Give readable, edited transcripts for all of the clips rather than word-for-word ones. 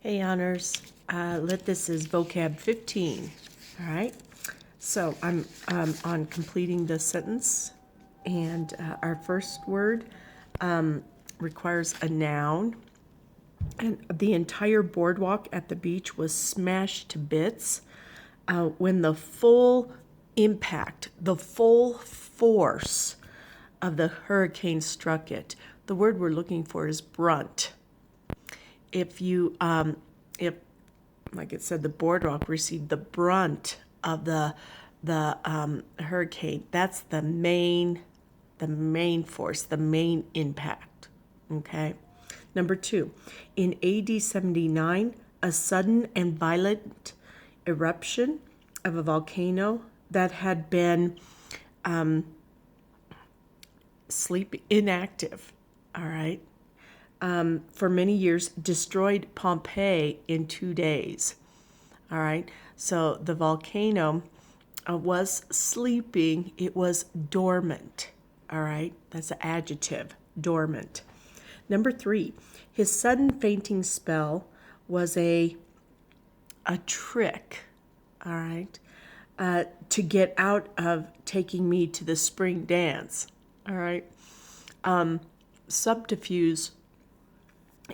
Hey, honors. This is vocab 15. All right. So I'm on completing the sentence, and our first word requires a noun. And the entire boardwalk at the beach was smashed to bits when the full impact, the full force of the hurricane struck it. The word we're looking for is brunt. If like it said, the boardwalk received the brunt of the hurricane, that's the main force, the main impact. Okay. Number 2, in AD 79, a sudden and violent eruption of a volcano that had been sleep inactive. All right. For many years, destroyed Pompeii in 2 days. All right, so the volcano was sleeping, it was dormant. All right, that's an adjective, dormant. Number 3, his sudden fainting spell was a trick, all right, to get out of taking me to the spring dance. All right, subterfuge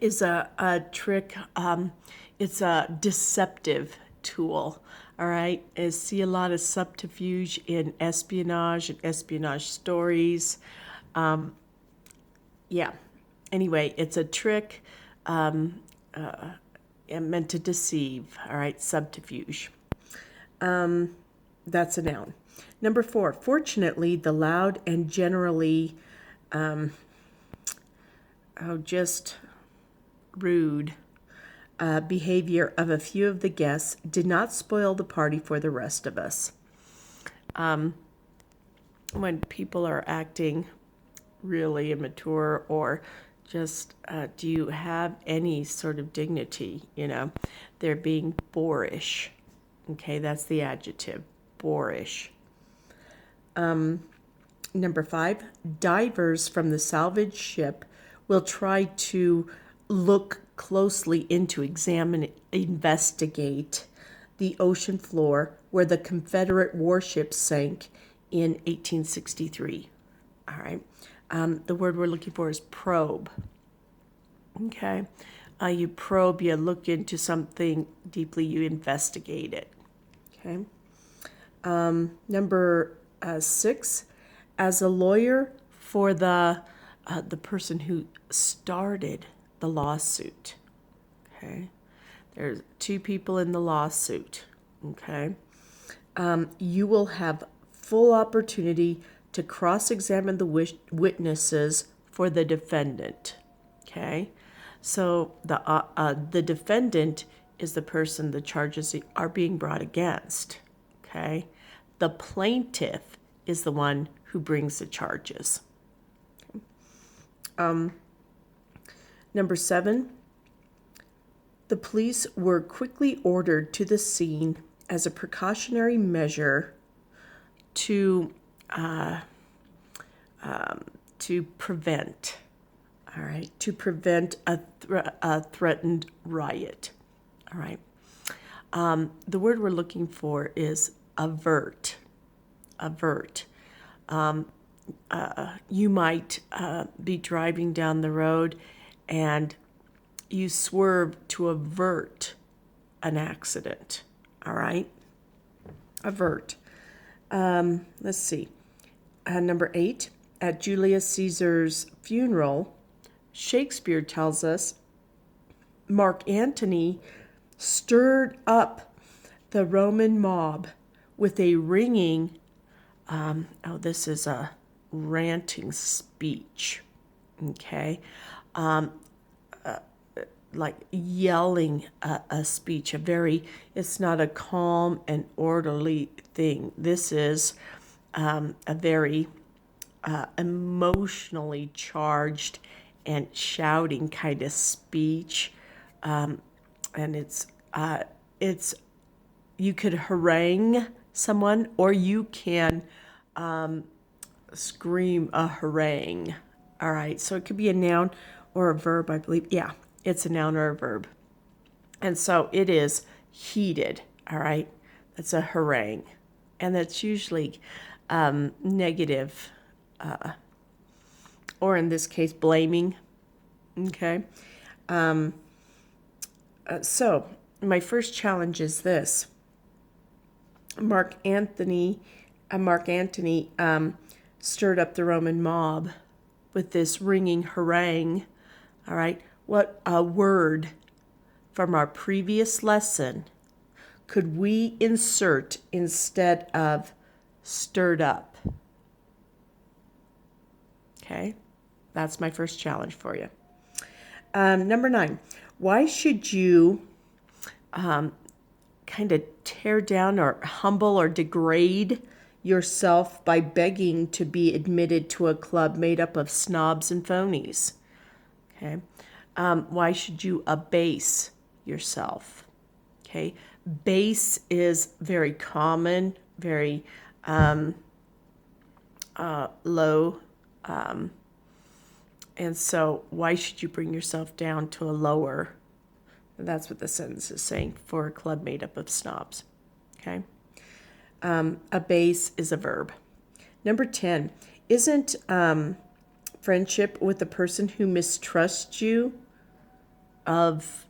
is a trick. It's a deceptive tool. All right. I see a lot of subterfuge in espionage and espionage stories. Yeah. Anyway, it's a trick meant to deceive. All right. Subterfuge. That's a noun. Number 4, fortunately, the loud and generally, just rude behavior of a few of the guests did not spoil the party for the rest of us. When people are acting really immature or just do you have any sort of dignity? They're being boorish. Okay, that's the adjective, boorish. Number 5, divers from the salvage ship will try to look closely into, investigate the ocean floor where the Confederate warship sank in 1863. All right. The word we're looking for is probe. Okay. You probe, you look into something deeply, you investigate it. Okay. Number 6, as a lawyer for the person who started the lawsuit. Okay. There's 2 people in the lawsuit. Okay. You will have full opportunity to cross-examine the witnesses for the defendant. Okay. So the defendant is the person the charges are being brought against. Okay. The plaintiff is the one who brings the charges. Number 7, the police were quickly ordered to the scene as a precautionary measure to prevent, all right, to prevent a threatened riot. All right. The word we're looking for is avert. Avert. You might be driving down the road and you swerve to avert an accident. All right? Avert. Let's see. Number 8, at Julius Caesar's funeral, Shakespeare tells us Mark Antony stirred up the Roman mob with a ringing, this is a ranting speech, okay? Like yelling a speech, it's not a calm and orderly thing. This is a very emotionally charged and shouting kind of speech. And it's you could harangue someone, or you can scream a harangue. All right, so it could be a noun or a verb, I believe. Yeah, It's a noun or a verb. And so it is heated, all right? That's a harangue. And that's usually negative, or in this case, blaming, okay? So my first challenge is this. Mark Antony stirred up the Roman mob with this ringing harangue, all right? What a word from our previous lesson could we insert instead of stirred up? Okay, that's my first challenge for you. Number 9, why should you kind of tear down or humble or degrade yourself by begging to be admitted to a club made up of snobs and phonies? Okay, why should you abase yourself? Okay, base is very common, very low, and so why should you bring yourself down to a lower? That's what the sentence is saying for a club made up of snobs. Okay, abase is a verb. Number 10, isn't friendship with a person who mistrusts you of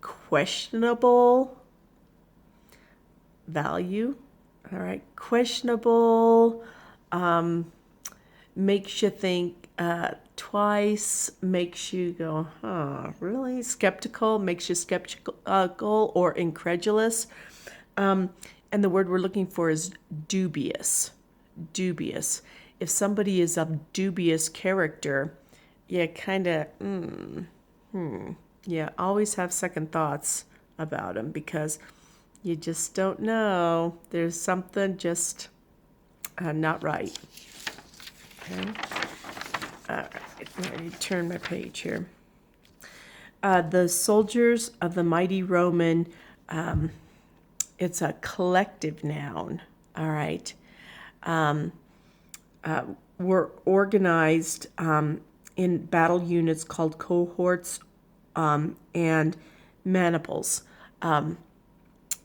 questionable value? All right, questionable, makes you think twice, makes you go, really? Skeptical, makes you skeptical or incredulous. And the word we're looking for is dubious. Dubious. If somebody is of dubious character, you kind of, always have second thoughts about them because you just don't know. There's something just not right. Okay. All right. Let me turn my page here. The soldiers of the mighty Roman, it's a collective noun. All right. Were organized in battle units called cohorts and maniples.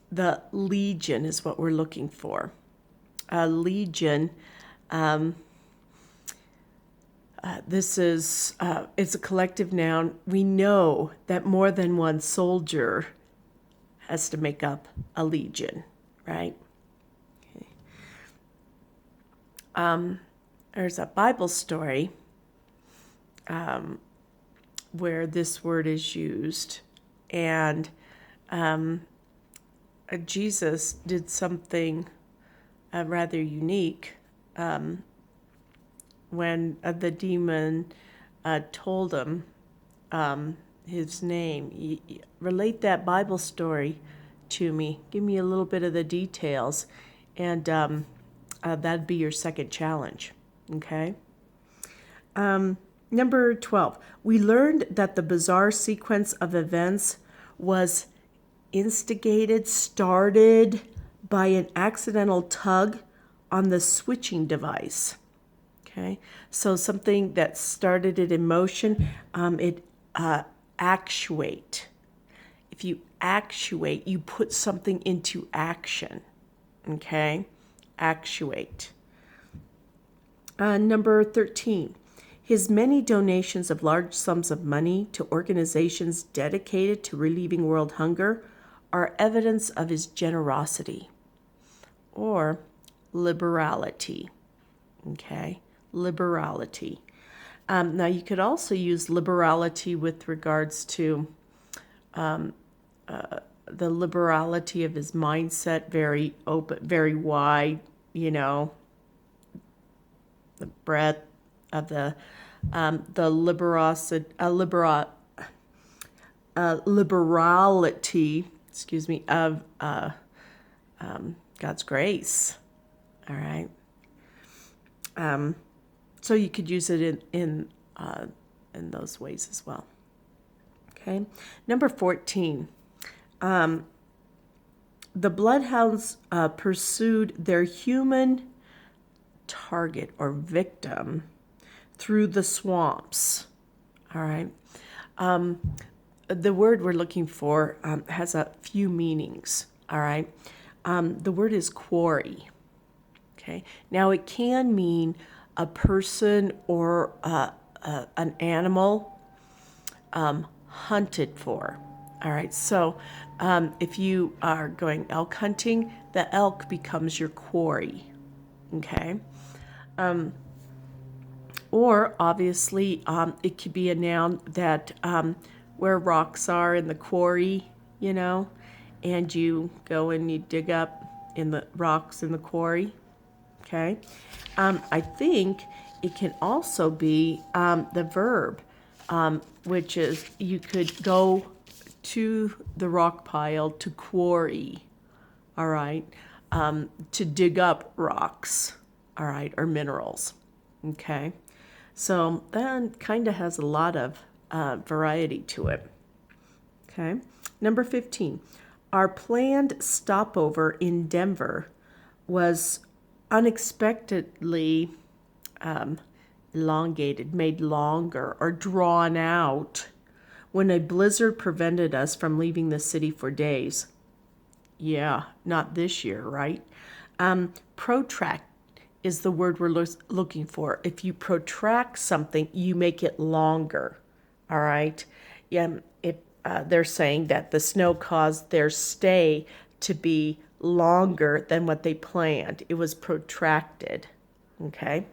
The legion is what we're looking for. A legion, this is, it's a collective noun. We know that more than one soldier has to make up a legion, right? Okay. There's a Bible story where this word is used, and Jesus did something rather unique when the demon told him his name. Relate that Bible story to me. Give me a little bit of the details, and that'd be your second challenge. Okay. Number 12. We learned that the bizarre sequence of events was started by an accidental tug on the switching device. Okay, so something that started it in motion, it actuate. If you actuate, you put something into action. Okay, actuate. Number 13. His many donations of large sums of money to organizations dedicated to relieving world hunger are evidence of his generosity or liberality. Okay, liberality. Now, you could also use liberality with regards to the liberality of his mindset, very open, very wide, the breadth of the liberality, of God's grace. All right. So you could use it in those ways as well. Okay. Number 14. The bloodhounds pursued their human target or victim through the swamps. All right. the word we're looking for has a few meanings, all right? The word is quarry, okay? Now, it can mean a person or an animal hunted for, all right? So if you are going elk hunting, the elk becomes your quarry, okay? Or obviously, it could be a noun that where rocks are in the quarry, you know, and you go and you dig up in the rocks in the quarry. Okay. I think it can also be the verb, which is you could go to the rock pile to quarry, all right, to dig up rocks, all right, or minerals. Okay. So that kind of has a lot of variety to it. Okay. Number 15. Our planned stopover in Denver was unexpectedly elongated, made longer, or drawn out when a blizzard prevented us from leaving the city for days. Yeah, not this year, right? Protract is the word we're looking for. If you protract something, you make it longer, all right? Yeah, they're saying that the snow caused their stay to be longer than what they planned. It was protracted, okay?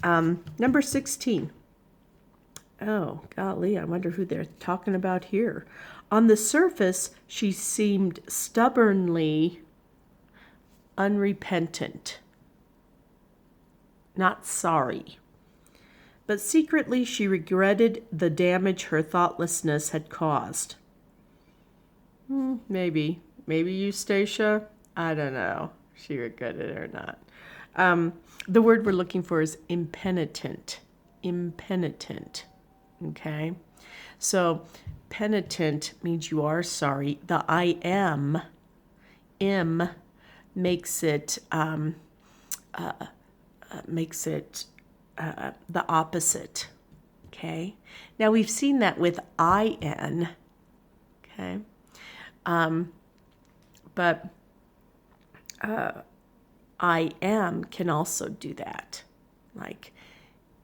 Number 16. Oh, golly, I wonder who they're talking about here. On the surface, she seemed stubbornly unrepentant, not sorry. But secretly, she regretted the damage her thoughtlessness had caused. Maybe you, Stacia? I don't know if she regretted it or not. The word we're looking for is impenitent. Impenitent. Okay? So, penitent means you are sorry. The I am, makes it the opposite. Okay? Now, we've seen that with IN. Okay? But I am can also do that, like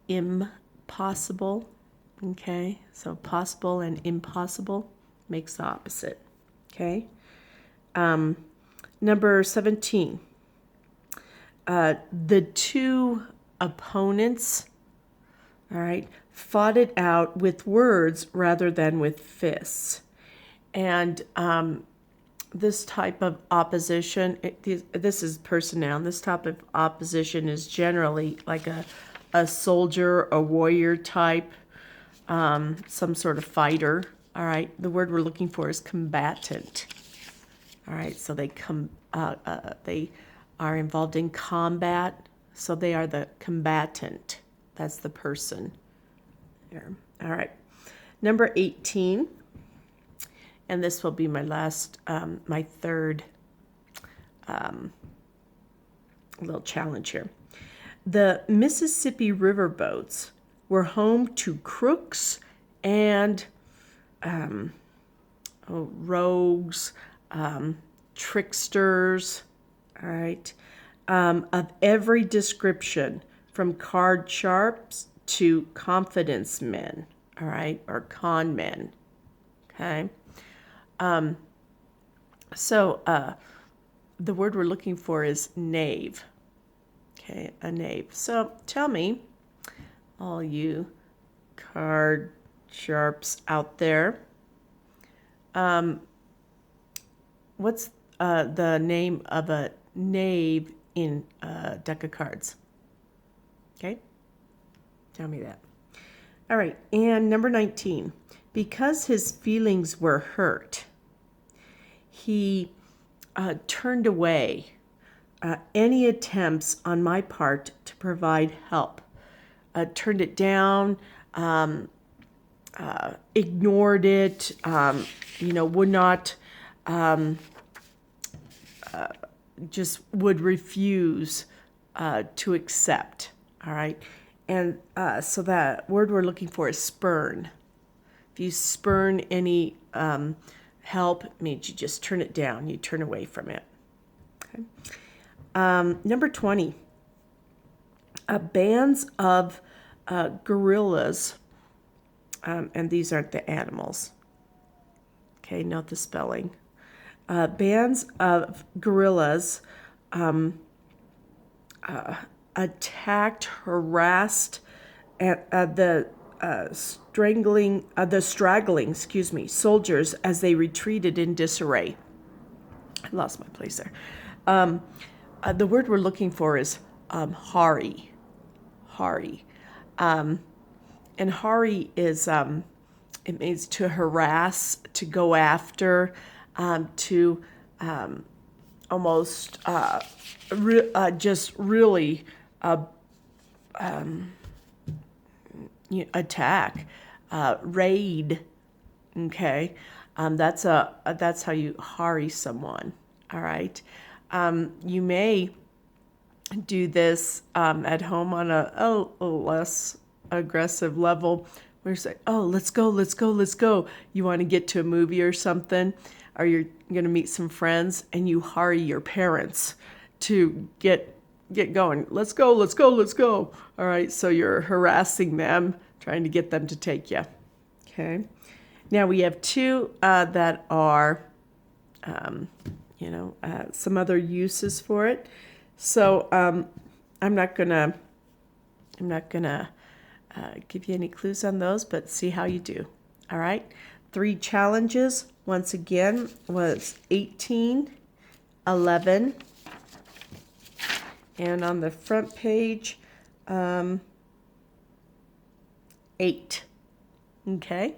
impossible, okay? So possible and impossible makes the opposite, okay? Number 17, the two opponents, all right, fought it out with words rather than with fists. And this type of opposition, this is person noun, this type of opposition is generally like a soldier, a warrior type, some sort of fighter. All right, the word we're looking for is combatant. All right, so they are involved in combat, so they are the combatant. That's the person there. All right, number 18. And this will be my last, my third little challenge here. The Mississippi riverboats were home to crooks and rogues, tricksters, all right, of every description, from card sharps to confidence men, all right, or con men, okay? So the word we're looking for is knave. Okay, a knave. So tell me, all you card sharps out there, what's the name of a knave in a deck of cards? Okay, tell me that. All right, and number 19. Because his feelings were hurt, he turned away any attempts on my part to provide help. Turned it down, ignored it, would not, just would refuse to accept. All right. And so that word we're looking for is spurn. If you spurn any help, it means you just turn it down. You turn away from it. Okay. Number 20. Bands of gorillas, and these aren't the animals. Okay, note the spelling. Bands of gorillas attacked, harassed, the straggling, soldiers as they retreated in disarray. I lost my place there. The word we're looking for is hari. Hari. And hari is, it means to harass, to go after, to almost just really attack, raid. Okay, that's how you hari someone. All right, you may do this at home on a less aggressive level. Where it's like, oh, let's go. You want to get to a movie or something, or you're going to meet some friends, and you hurry your parents to get going. Let's go. All right, so you're harassing them, trying to get them to take you. Okay. Now we have two that are, some other uses for it. So I'm not gonna give you any clues on those, but see how you do. All right. 3 challenges, once again, was 18, 11, and on the front page, 8. Okay.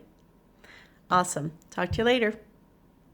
Awesome. Talk to you later.